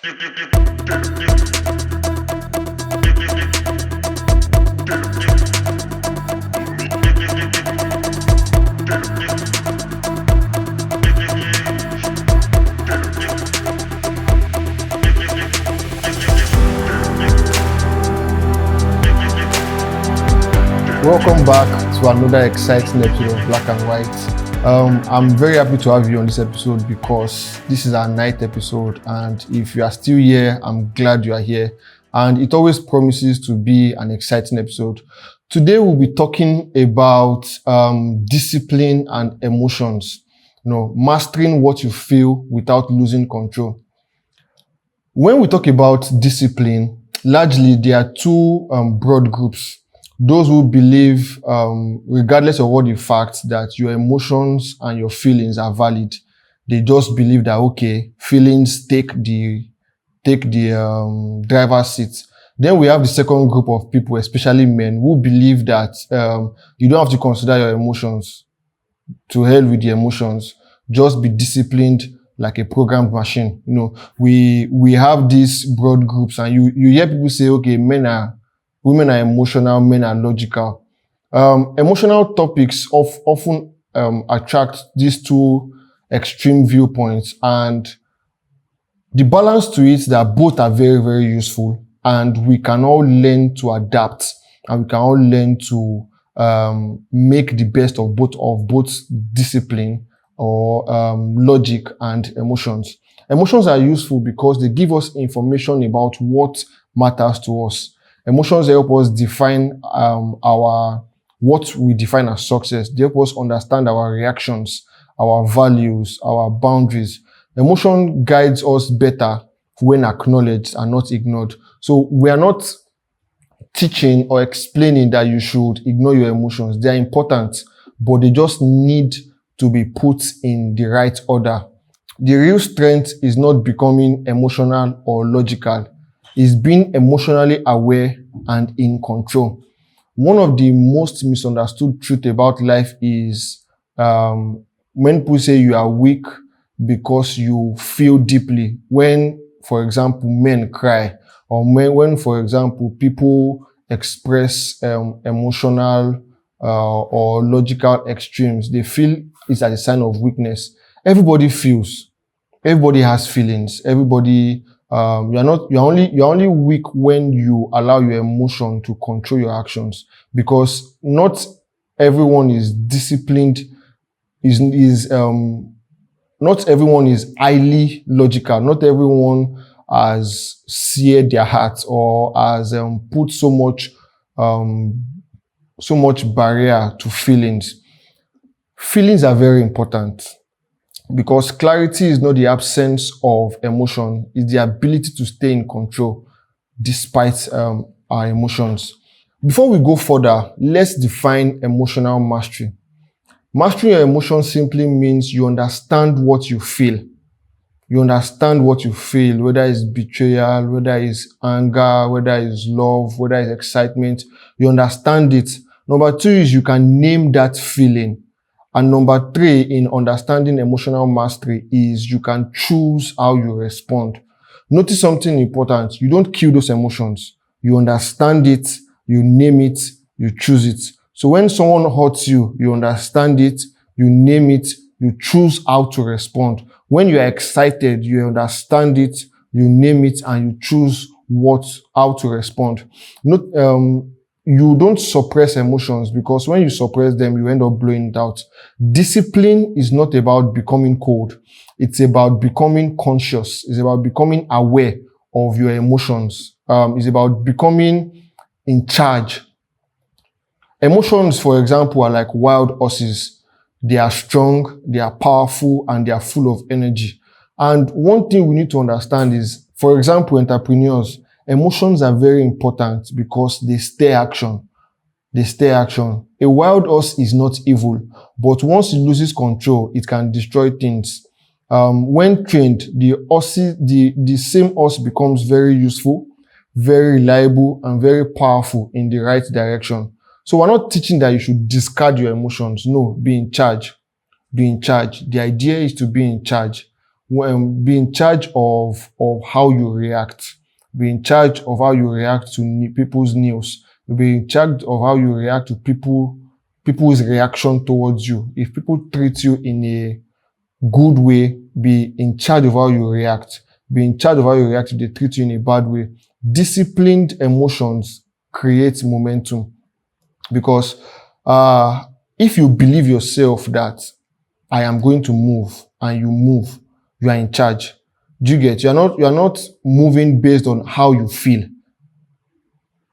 Welcome back to another exciting episode of Black and White. I'm very happy to have you on this episode because this is our 9th episode, and if you are still here, I'm glad you are here. And it always promises to be an exciting episode. Today we'll be talking about discipline and emotions. Mastering what you feel without losing control. When we talk about discipline, largely there are two broad groups. Those who believe, regardless of what the facts, that your emotions and your feelings are valid. They just believe that, okay, feelings take the driver's seat. Then we have the second group of people, especially men, who believe that you don't have to consider your emotions. To hell with the emotions. Just be disciplined like a programmed machine. We have these broad groups, and you hear people say, okay, women are emotional, men are logical. Emotional topics often attract these two extreme viewpoints, and the balance to it that both are very, very useful, and we can all learn to adapt, and we can all learn to make the best of both discipline or logic and emotions. Emotions are useful because they give us information about what matters to us. Emotions help us define what we define as success. They help us understand our reactions, our values, our boundaries. Emotion guides us better when acknowledged and not ignored. So we are not teaching or explaining that you should ignore your emotions. They are important, but they just need to be put in the right order. The real strength is not becoming emotional or logical. Is being emotionally aware and in control. One of the most misunderstood truth about life is when people say you are weak because you feel deeply. When, for example, men cry, or when, for example, people express emotional or logical extremes, they feel it's as a sign of weakness. Everybody feels. Everybody has feelings. Everybody. You're only weak when you allow your emotion to control your actions, because not everyone is disciplined, not everyone is highly logical. Not everyone has seared their heart or has put so much barrier to feelings. Feelings are very important. Because clarity is not the absence of emotion, it's the ability to stay in control despite our emotions. Before we go further, let's define emotional mastery. Mastering your emotions simply means you understand what you feel. You understand what you feel, whether it's betrayal, whether it's anger, whether it's love, whether it's excitement. You understand it. Number 2 is you can name that feeling. And number 3 in understanding emotional mastery is you can choose how you respond. Notice something important. You don't kill those emotions. You understand it, you name it, you choose it. So when someone hurts you, you understand it, you name it, you choose how to respond. When you are excited, you understand it, you name it, and you choose how to respond. You don't suppress emotions, because when you suppress them, you end up blowing it out. Discipline is not about becoming cold. It's about becoming conscious. It's about becoming aware of your emotions. It's about becoming in charge. Emotions, for example, are like wild horses. They are strong, they are powerful, and they are full of energy. And one thing we need to understand is, for example, entrepreneurs, emotions are very important because they stir action. A wild horse is not evil, but once it loses control, it can destroy things. When trained, the same horse becomes very useful, very reliable, and very powerful in the right direction. So we're not teaching that you should discard your emotions. No, be in charge. The idea is to be in charge. Be in charge of how you react. Be in charge of how you react to people's news. Be in charge of how you react to people's reaction towards you. If people treat you in a good way, be in charge of how you react. Be in charge of how you react if they treat you in a bad way. Disciplined emotions create momentum, because if you believe yourself that I am going to move, and you move, you are in charge. Do you get? You are not moving based on how you feel.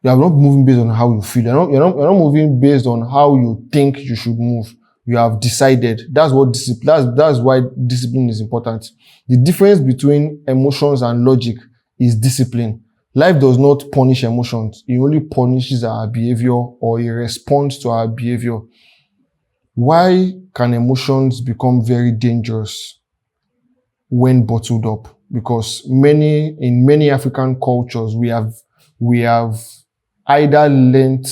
You are not moving based on how you feel. You're not moving based on how you think you should move. You have decided. That's what discipline. That's why discipline is important. The difference between emotions and logic is discipline. Life does not punish emotions. It only punishes our behavior, or it responds to our behavior. Why can emotions become very dangerous when bottled up? Because in many African cultures, we have either learned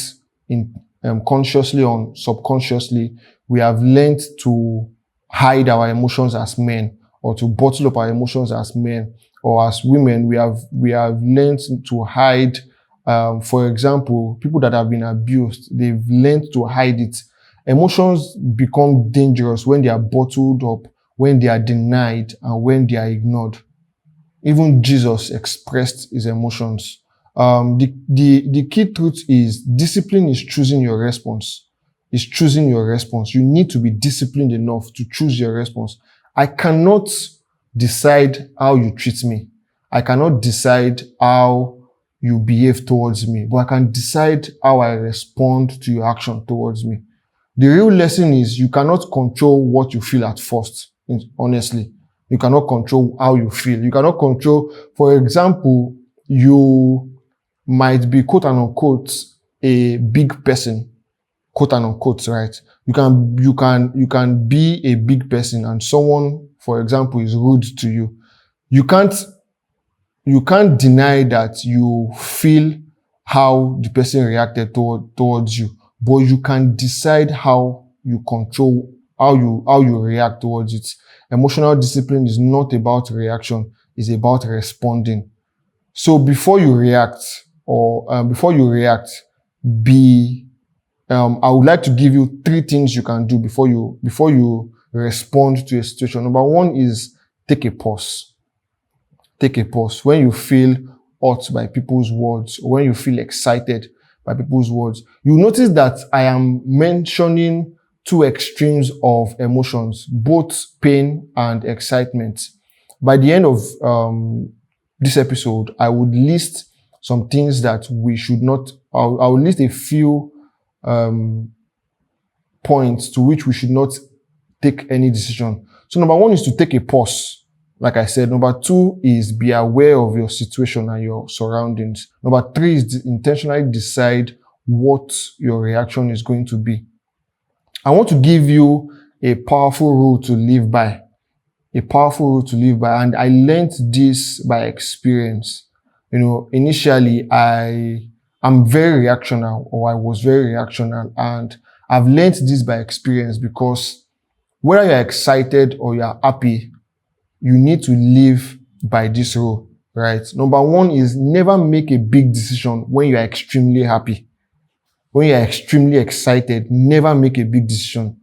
consciously or subconsciously, we have learned to hide our emotions as men, or to bottle up our emotions as men, or as women, we have learned to hide. For example, people that have been abused, they've learned to hide it. Emotions become dangerous when they are bottled up, when they are denied, and when they are ignored. Even Jesus expressed his emotions. The key truth is discipline is choosing your response. It's choosing your response. You need to be disciplined enough to choose your response. I cannot decide how you treat me. I cannot decide how you behave towards me, but I can decide how I respond to your action towards me. The real lesson is you cannot control what you feel at first. Honestly, you cannot control how you feel. You cannot control, for example, you might be quote unquote a big person, quote unquote, right? You can be a big person and someone, for example, is rude to you. You can't deny that you feel how the person reacted towards you, but you can decide how you control, how you react towards it. Emotional discipline is not about reaction, it's about responding. So before you react, I would like to give you 3 things you can do before you respond to a situation. Number 1 is take a pause. Take a pause. When you feel hurt by people's words, or when you feel excited by people's words, you notice that I am mentioning 2 extremes of emotions, both pain and excitement. By the end of this episode, I would list some things that we should not, I will list a few points to which we should not take any decision. So number 1 is to take a pause. Like I said, number 2 is be aware of your situation and your surroundings. Number 3 is intentionally decide what your reaction is going to be. I want to give you a powerful rule to live by. A powerful rule to live by. And I learned this by experience. Initially I'm very reactional, or I was very reactional, and I've learned this by experience, because whether you're excited or you're happy, you need to live by this rule, right? Number 1 is never make a big decision when you're extremely happy. When you're extremely excited, never make a big decision.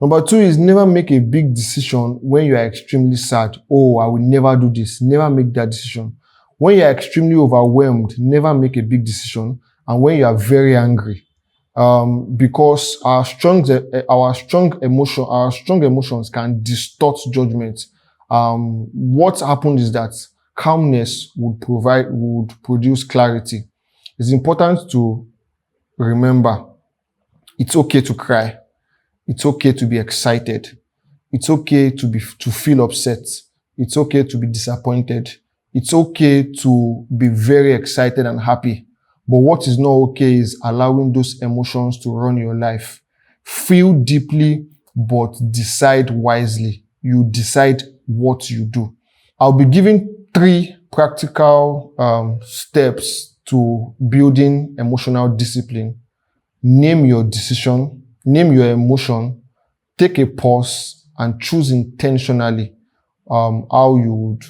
Number 2 is never make a big decision when you are extremely sad. Oh, I will never do this. Never make that decision. When you are extremely overwhelmed, never make a big decision. And when you are very angry, because our strong emotions can distort judgment. What happened is that calmness would produce clarity. It's important to remember, it's okay to cry. It's okay to be excited. It's okay to feel upset. It's okay to be disappointed. It's okay to be very excited and happy. But what is not okay is allowing those emotions to run your life. Feel deeply, but decide wisely. You decide what you do. I'll be giving 3 practical steps to building emotional discipline. Name your decision, name your emotion, take a pause, and choose intentionally. how you would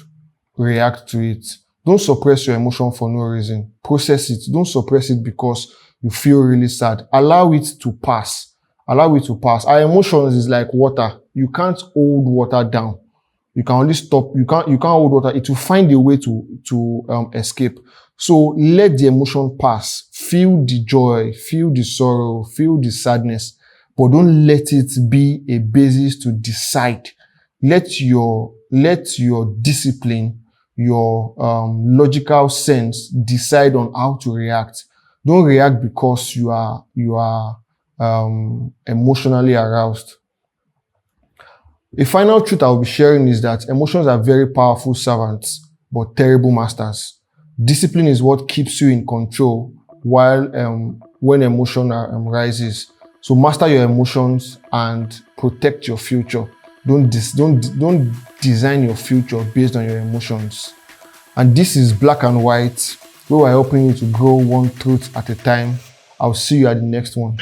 react to it. Don't suppress your emotion for no reason. Process it. Don't suppress it because you feel really sad. Allow it to pass. Allow it to pass. Our emotions is like water. You can't hold water down. You can only stop. You can't hold water. It will find a way to escape. So let the emotion pass. Feel the joy. Feel the sorrow. Feel the sadness. But don't let it be a basis to decide. Let your discipline, your logical sense decide on how to react. Don't react because you are emotionally aroused. A final truth I'll be sharing is that emotions are very powerful servants, but terrible masters. Discipline is what keeps you in control while when emotion rises. So master your emotions and protect your future. Don't design your future based on your emotions. And this is Black and White, where we're helping you to grow one truth at a time. I'll see you at the next one.